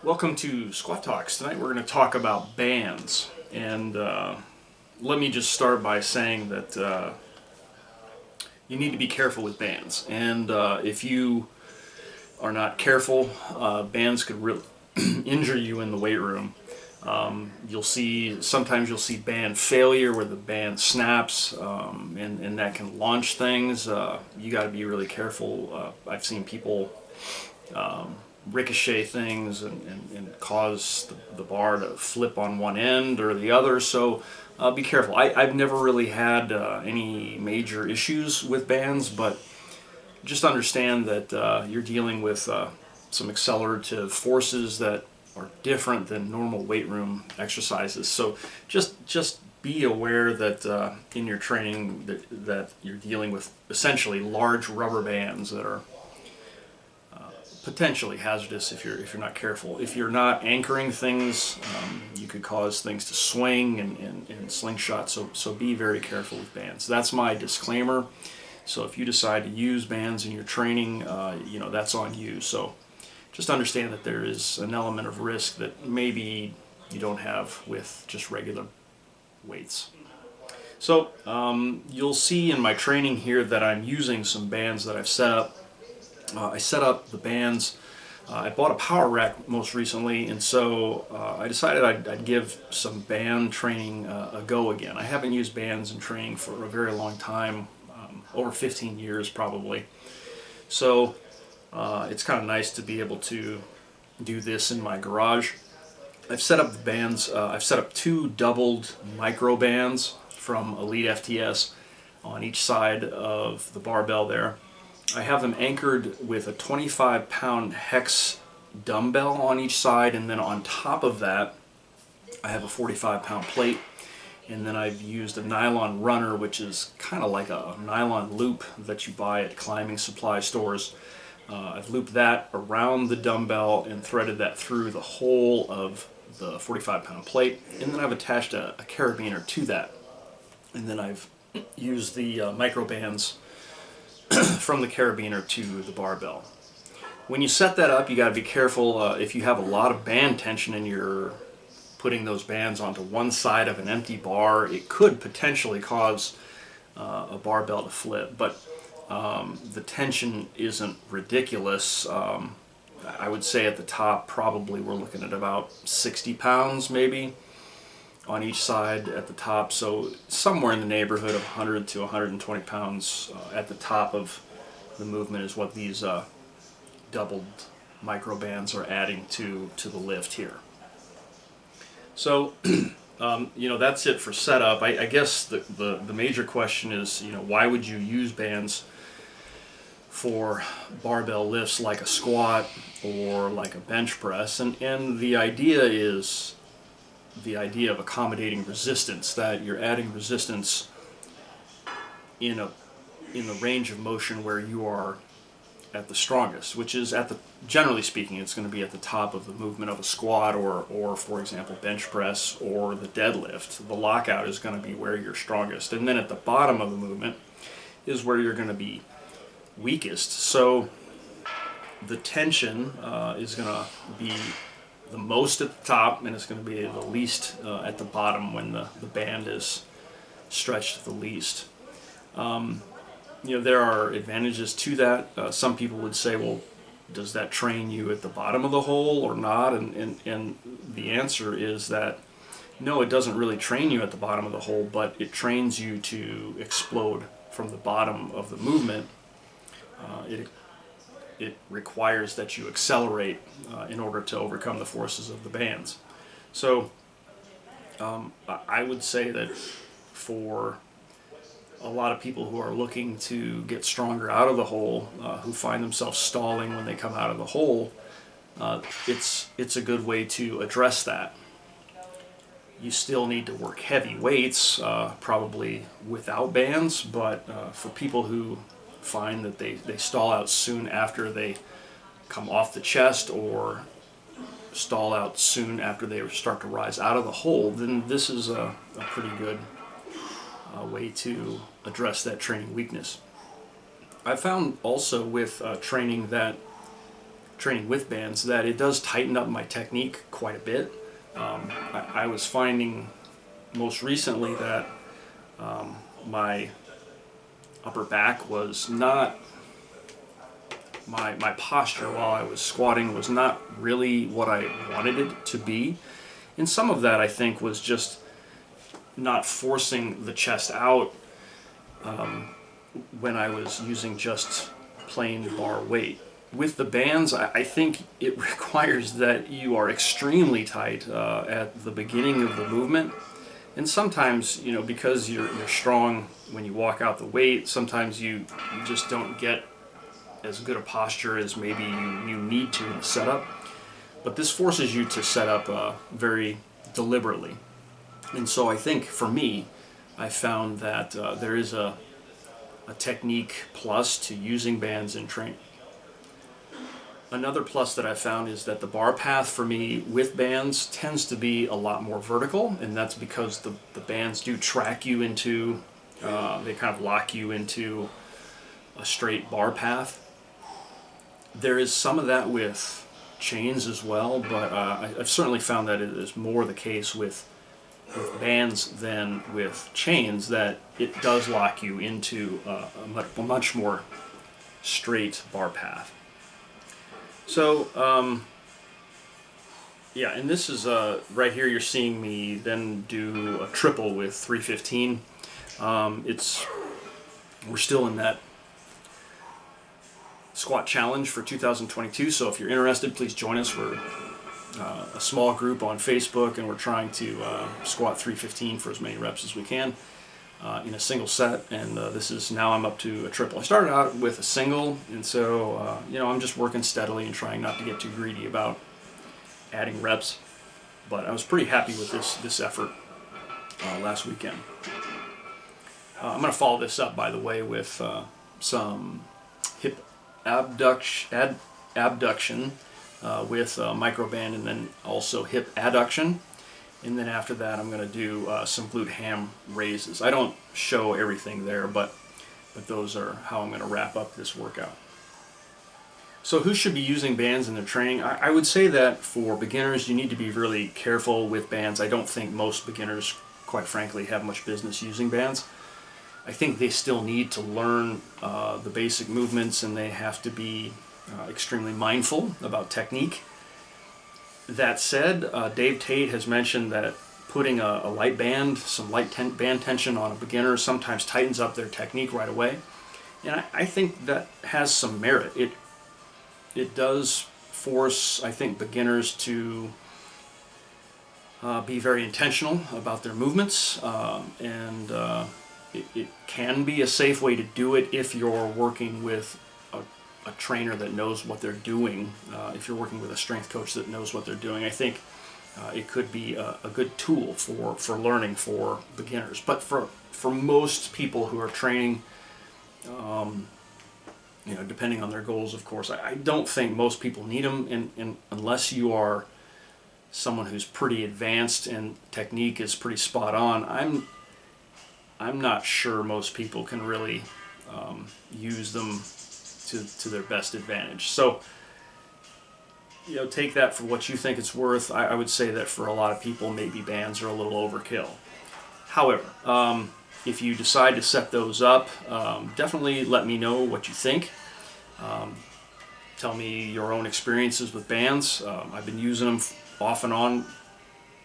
Welcome to Skwat Tawks. Tonight we're going to talk about bands. And let me just start by saying that you need to be careful with bands. And if you are not careful, bands could really injure you in the weight room. Sometimes you'll see band failure where the band snaps, and that can launch things. You got to be really careful. I've seen people ricochet things and cause the bar to flip on one end or the other, so be careful. I've never really had any major issues with bands, but just understand that you're dealing with some accelerative forces that are different than normal weight room exercises. So just be aware that in your training that you're dealing with essentially large rubber bands that are potentially hazardous if you're not careful. If you're not anchoring things, you could cause things to swing and slingshot. So be very careful with bands. That's my disclaimer. So if you decide to use bands in your training, that's on you. So just understand that there is an element of risk that maybe you don't have with just regular weights. So you'll see in my training here that I'm using some bands that I've set up. I set up the bands. I bought a power rack most recently, and so I decided I'd give some band training a go again. I haven't used bands in training for a very long time, over 15 years probably. So it's kind of nice to be able to do this in my garage. I've set up the bands. I've set up two doubled micro bands from Elite FTS on each side of the barbell there. I have them anchored with a 25-pound hex dumbbell on each side, and then on top of that I have a 45-pound plate, and then I've used a nylon runner, which is kind of like a nylon loop that you buy at climbing supply stores. I've looped that around the dumbbell and threaded that through the whole of the 45-pound plate, and then I've attached a carabiner to that, and then I've used the micro bands from the carabiner to the barbell. When you set that up, you got to be careful. If you have a lot of band tension and you're putting those bands onto one side of an empty bar, it could potentially cause a barbell to flip, but the tension isn't ridiculous. I would say at the top probably we're looking at about 60 pounds maybe on each side at the top, so somewhere in the neighborhood of 100 to 120 pounds at the top of the movement is what these doubled micro bands are adding to the lift here. So that's it for setup. I guess the major question is, why would you use bands for barbell lifts like a squat or like a bench press? And the idea is the idea of accommodating resistance, that you're adding resistance in the range of motion where you are at the strongest, which is generally speaking, it's going to be at the top of the movement of a squat or for example bench press or the deadlift. The lockout is going to be where you're strongest, and then at the bottom of the movement is where you're going to be weakest. So the tension is going to be the most at the top, and it's going to be the least at the bottom when the band is stretched the least. There are advantages to that. Some people would say, well, does that train you at the bottom of the hole or not? And the answer is that no, it doesn't really train you at the bottom of the hole, but it trains you to explode from the bottom of the movement. It requires that you accelerate in order to overcome the forces of the bands. So I would say that for a lot of people who are looking to get stronger out of the hole, who find themselves stalling when they come out of the hole, it's a good way to address that. You still need to work heavy weights, probably without bands, but for people who find that they stall out soon after they come off the chest or stall out soon after they start to rise out of the hole, then this is a pretty good way to address that training weakness. I found also with training that training with bands, that it does tighten up my technique quite a bit. I was finding most recently that my upper back was not, my posture while I was squatting was not really what I wanted it to be. And some of that, I think, was just not forcing the chest out when I was using just plain bar weight. With the bands, I think it requires that you are extremely tight at the beginning of the movement. And sometimes, you know, because you're strong when you walk out the weight, sometimes you just don't get as good a posture as maybe you need to in the setup. But this forces you to set up very deliberately. And so I think for me, I found that there is a technique plus to using bands in training. Another plus that I found is that the bar path for me with bands tends to be a lot more vertical, and that's because the bands do track you into, they kind of lock you into a straight bar path. There is some of that with chains as well, but I've certainly found that it is more the case with bands than with chains, that it does lock you into a much more straight bar path. So, yeah, and this is, right here you're seeing me then do a triple with 315. We're still in that squat challenge for 2022, so if you're interested, please join us. We're a small group on Facebook, and we're trying to squat 315 for as many reps as we can in a single set, and this is, now I'm up to a triple. I started out with a single, and so you know, I'm just working steadily and trying not to get too greedy about adding reps, but I was pretty happy with this effort last weekend. I'm going to follow this up, by the way, with some hip abduction with microband, and then also hip adduction. And then after that, I'm going to do some glute ham raises. I don't show everything there, but those are how I'm going to wrap up this workout. So who should be using bands in their training? I would say that for beginners, you need to be really careful with bands. I don't think most beginners, quite frankly, have much business using bands. I think they still need to learn the basic movements, and they have to be extremely mindful about technique. That said, Dave Tate has mentioned that putting a light band, some light band tension on a beginner sometimes tightens up their technique right away. And I think that has some merit. It does force, I think, beginners to be very intentional about their movements, and it can be a safe way to do it if you're working with a trainer that knows what they're doing. If you're working with a strength coach that knows what they're doing, I think it could be a good tool for learning for beginners. But for most people who are training, you know, depending on their goals, of course, I don't think most people need them, and unless you are someone who's pretty advanced and technique is pretty spot on, I'm not sure most people can really use them to their best advantage. So, you know, take that for what you think it's worth. I would say that for a lot of people, maybe bands are a little overkill. However, if you decide to set those up, definitely let me know what you think. Tell me your own experiences with bands. I've been using them off and on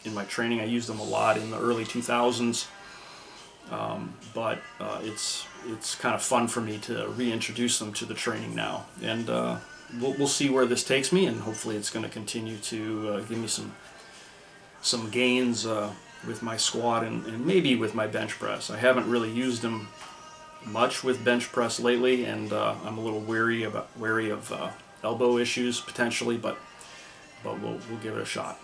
in my training. I used them a lot in the early 2000s. But it's kind of fun for me to reintroduce them to the training now, and we'll see where this takes me, and hopefully it's going to continue to give me some gains with my squat and maybe with my bench press. I haven't really used them much with bench press lately, and I'm a little wary of elbow issues potentially, but we'll give it a shot.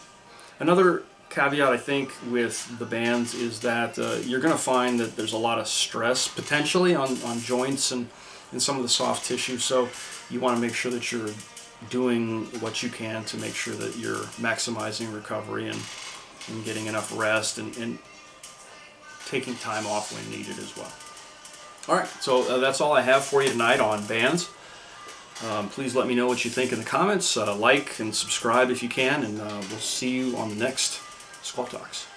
Another caveat, I think, with the bands is that you're going to find that there's a lot of stress potentially on joints and some of the soft tissue, so you want to make sure that you're doing what you can to make sure that you're maximizing recovery and getting enough rest and taking time off when needed as well. Alright, so that's all I have for you tonight on bands. Please let me know what you think in the comments. Like and subscribe if you can, and we'll see you on the next Skwat Talks.